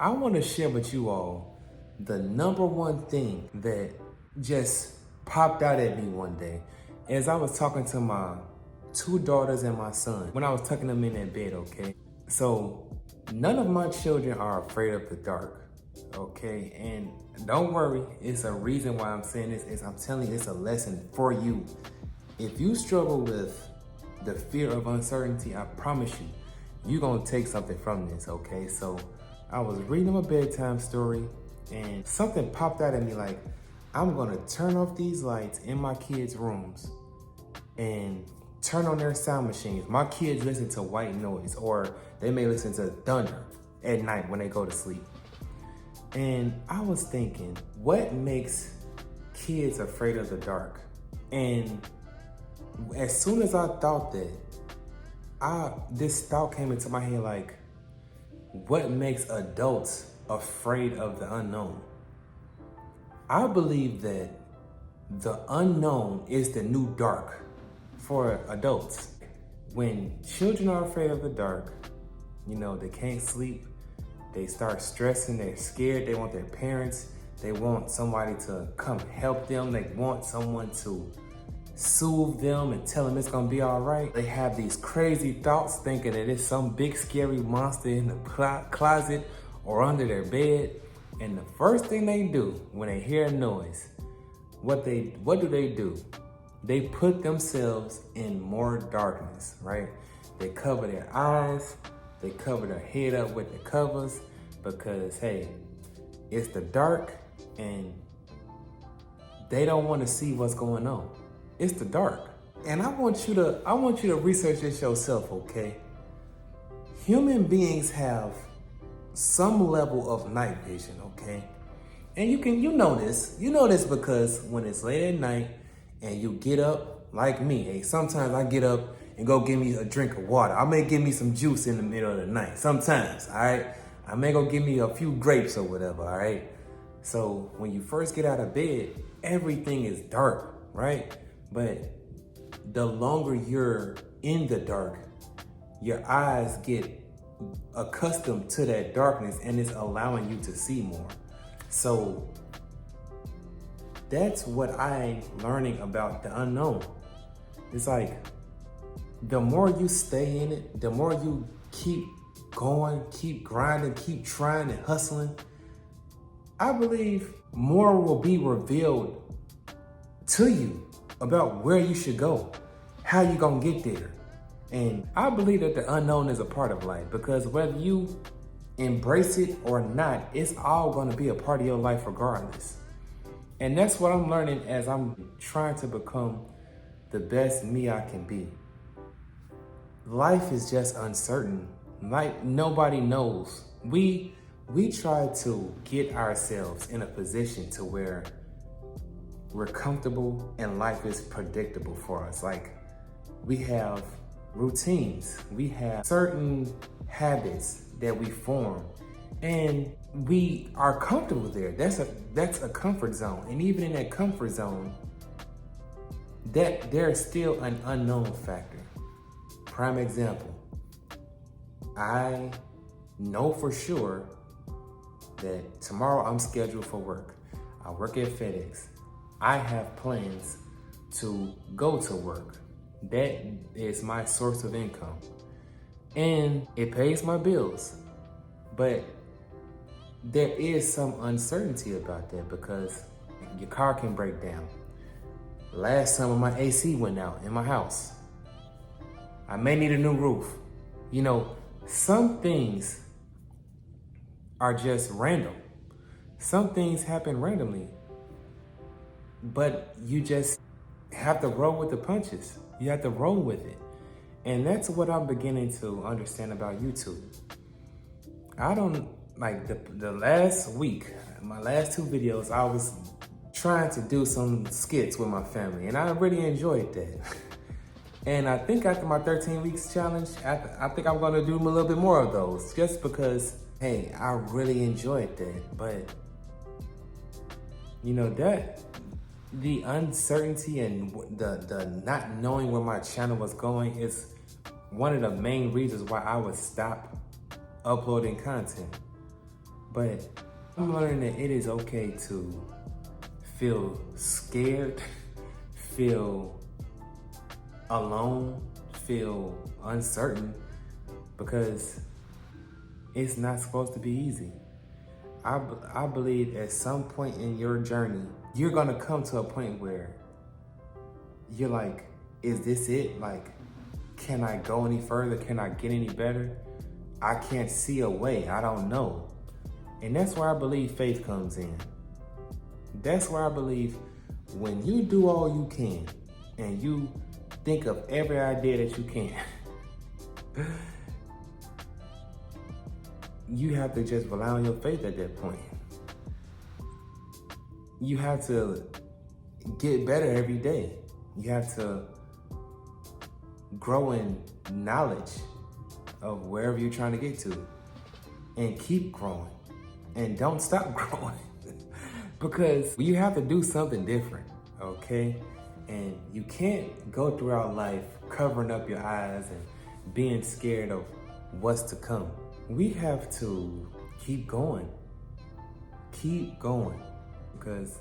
I want to share with you all the number one thing that just popped out at me one day as I was talking to my two daughters and my son when I was tucking them in that bed, okay? So none of my children are afraid of the dark, okay? And don't worry, it's a reason why I'm saying this is I'm telling you it's a lesson for you. If you struggle with the fear of uncertainty, I promise you, you're gonna take something from this, okay? So I was reading them a bedtime story and something popped out at me like, I'm gonna turn off these lights in my kids' rooms and turn on their sound machines. My kids listen to white noise or they may listen to thunder at night when they go to sleep. And I was thinking, what makes kids afraid of the dark? And as soon as I thought that, this thought came into my head like, what makes adults afraid of the unknown? I believe that the unknown is the new dark for adults. When children are afraid of the dark, you know, they can't sleep, they start stressing, they're scared, they want their parents, they want somebody to come help them, they want someone to soothe them and tell them it's gonna be all right. They have these crazy thoughts thinking that it's some big scary monster in the closet or under their bed. And the first thing they do when they hear a noise, what do they do? They put themselves in more darkness, right? They cover their eyes, they cover their head up with the covers because, hey, it's the dark and they don't want to see what's going on. It's the dark. And I want you to research this yourself, okay? Human beings have some level of night vision, okay? And you know this because when it's late at night and you get up like me, hey, sometimes I get up and go get me a drink of water. I may give me some juice in the middle of the night, sometimes, all right? I may go give me a few grapes or whatever, all right? So when you first get out of bed, everything is dark, right? But the longer you're in the dark, your eyes get accustomed to that darkness and it's allowing you to see more. So that's what I'm learning about the unknown. It's like, the more you stay in it, the more you keep going, keep grinding, keep trying and hustling, I believe more will be revealed to you about where you should go, how you gonna get there. And I believe that the unknown is a part of life because whether you embrace it or not, it's all gonna be a part of your life regardless. And that's what I'm learning as I'm trying to become the best me I can be. Life is just uncertain. Like nobody knows. We try to get ourselves in a position to where we're comfortable and life is predictable for us. Like we have routines, we have certain habits that we form and we are comfortable there. That's a comfort zone. And even in that comfort zone, that there's still an unknown factor. Prime example, I know for sure that tomorrow I'm scheduled for work. I work at FedEx. I have plans to go to work. That is my source of income. And it pays my bills. But there is some uncertainty about that because your car can break down. Last summer, my AC went out in my house. I may need a new roof. You know, some things are just random. Some things happen randomly. But you just have to roll with the punches. You have to roll with it. And that's what I'm beginning to understand about YouTube. I don't, like the last week, my last two videos, I was trying to do some skits with my family and I really enjoyed that. And I think after my 13 weeks challenge, I think I'm gonna do a little bit more of those just because, hey, I really enjoyed that. But you know, that the uncertainty and the not knowing where my channel was going is one of the main reasons why I would stop uploading content. But I'm learning that it is okay to feel scared, feel alone, feel uncertain, because it's not supposed to be easy. I believe at some point in your journey, you're gonna come to a point where you're like, is this it? Like, can I go any further? Can I get any better? I can't see a way. I don't know. And that's where I believe faith comes in. That's where I believe when you do all you can and you think of every idea that you can, you have to just rely on your faith at that point. You have to get better every day. You have to grow in knowledge of wherever you're trying to get to, and keep growing, and don't stop growing. Because you have to do something different, okay? And you can't go throughout life covering up your eyes and being scared of what's to come. We have to keep going, because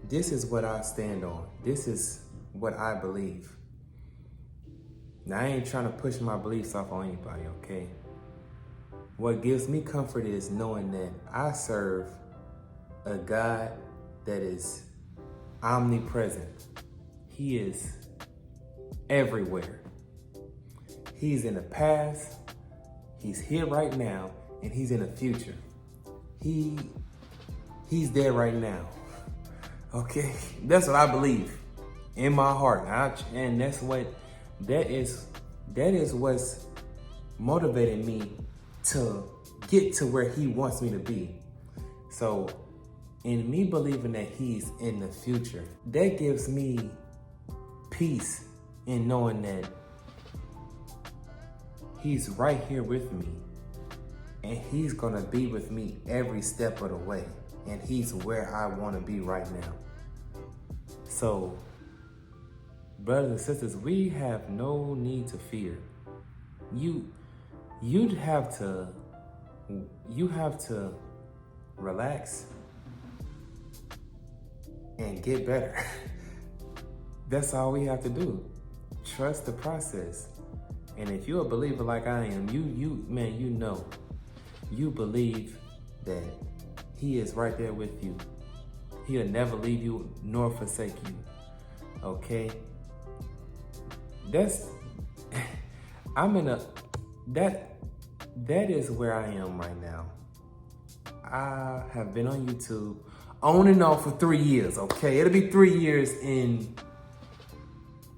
this is what I stand on. This is what I believe. Now, I ain't trying to push my beliefs off on anybody, okay? What gives me comfort is knowing that I serve a God that is omnipresent. He is everywhere. He's in the past, he's here right now, and he's in the future. He's there right now. Okay? That's what I believe in my heart. And that is what's motivated me to get to where he wants me to be. So in me believing that he's in the future, that gives me peace in knowing that he's right here with me, and he's gonna be with me every step of the way, and he's where I wanna be right now. So, brothers and sisters, we have no need to fear. You have to relax and get better. That's all we have to do. Trust the process. And if you're a believer like I am, you believe that he is right there with you. He'll never leave you nor forsake you. Okay? That is where I am right now. I have been on YouTube on and off for 3 years, okay? It'll be 3 years in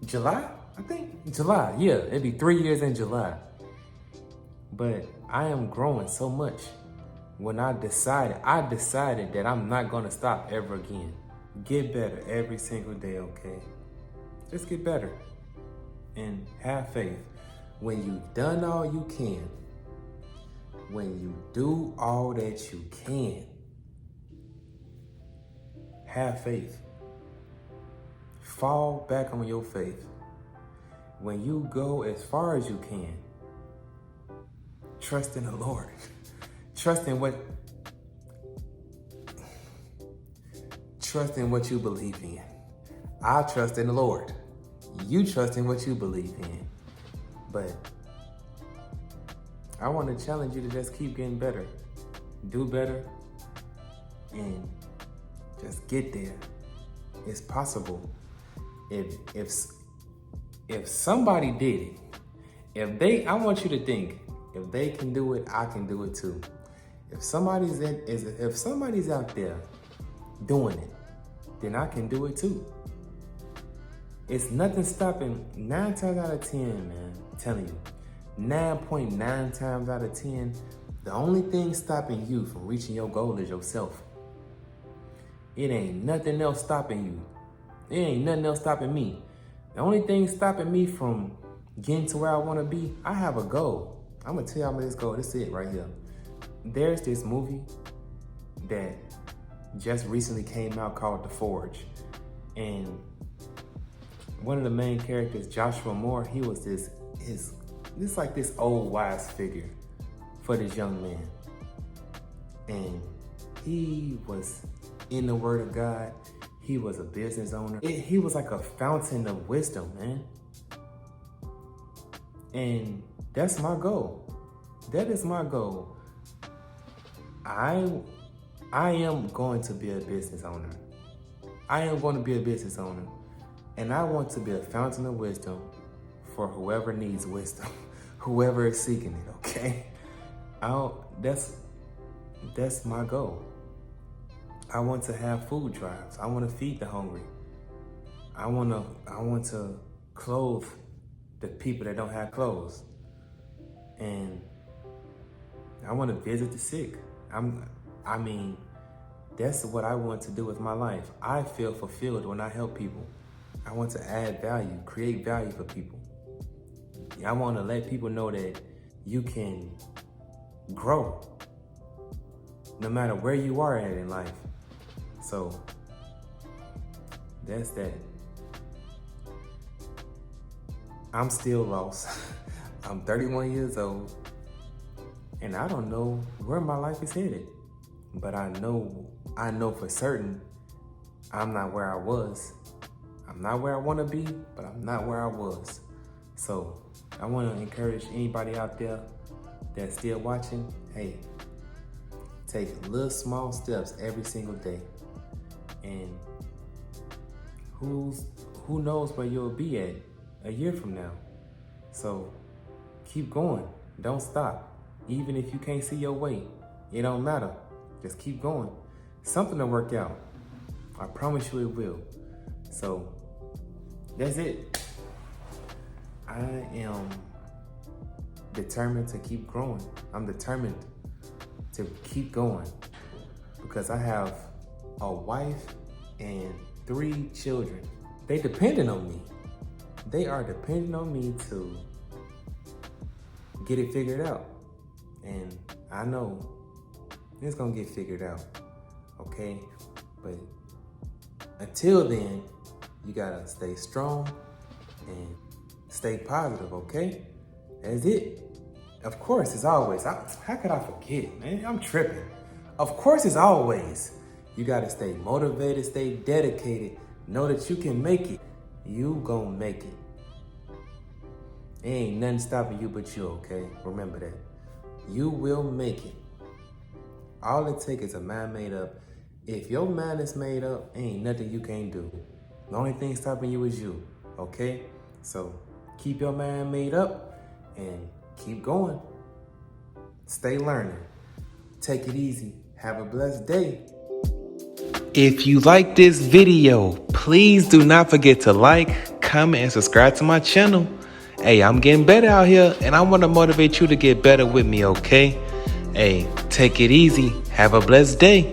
July, I think. July, yeah, it'll be 3 years in July. But I am growing so much. When I decided that I'm not gonna stop ever again. Get better every single day, okay? Just get better and have faith. When you've done all you can, when you do all that you can, have faith. Fall back on your faith. When you go as far as you can, trust in the Lord. Trust in what you believe in. I trust in the Lord. You trust in what you believe in. But I want to challenge you to just keep getting better. Do better. And just get there. It's possible. If somebody did it, I want you to think, if they can do it, I can do it too. If somebody's out there doing it, then I can do it too. It's nothing stopping 9 times out of 10, man. I'm telling you, 9.9 times out of 10, the only thing stopping you from reaching your goal is yourself. It ain't nothing else stopping you. It ain't nothing else stopping me. The only thing stopping me from getting to where I want to be, I have a goal. I'm going to tell y'all this goal. This is it right here. There's this movie that just recently came out called The Forge. And one of the main characters, Joshua Moore, he was this old wise figure for this young man. And he was in the Word of God. He was a business owner. He was like a fountain of wisdom, man. And that's my goal. That is my goal. I am going to be a business owner. I am going to be a business owner. And I want to be a fountain of wisdom for whoever needs wisdom, whoever is seeking it, okay? That's my goal. I want to have food drives. I want to feed the hungry. I want to clothe the people that don't have clothes. And I want to visit the sick. That's what I want to do with my life. I feel fulfilled when I help people. I want to add value, create value for people. I want to let people know that you can grow no matter where you are at in life. So that's that. I'm still lost. I'm 31 years old, and I don't know where my life is headed. But I know for certain I'm not where I was. I'm not where I want to be, but I'm not where I was. So I want to encourage anybody out there that's still watching, hey, take little small steps every single day. And who knows where you'll be at a year from now. So keep going. Don't stop. Even if you can't see your way, it don't matter. Just keep going. Something will work out. I promise you it will. So that's it. I am determined to keep growing. I'm determined to keep going because I have a wife and 3 children. They depending on me. They are depending on me to get it figured out. And I know it's gonna get figured out, okay? But until then, you gotta stay strong and stay positive, okay? That's it. Of course, as always, how could I forget, man? I'm tripping. Of course, as always, you gotta stay motivated, stay dedicated, know that you can make it. You gonna make it. Ain't nothing stopping you but you, okay? Remember that. You will make it. All it takes is a mind made up. If your mind is made up, ain't nothing you can't do. The only thing stopping you is you, okay? So keep your mind made up and keep going. Stay learning. Take it easy. Have a blessed day. If you like this video, please do not forget to like, comment, and subscribe to my channel. Hey, I'm getting better out here, and I want to motivate you to get better with me, okay? Hey, take it easy. Have a blessed day.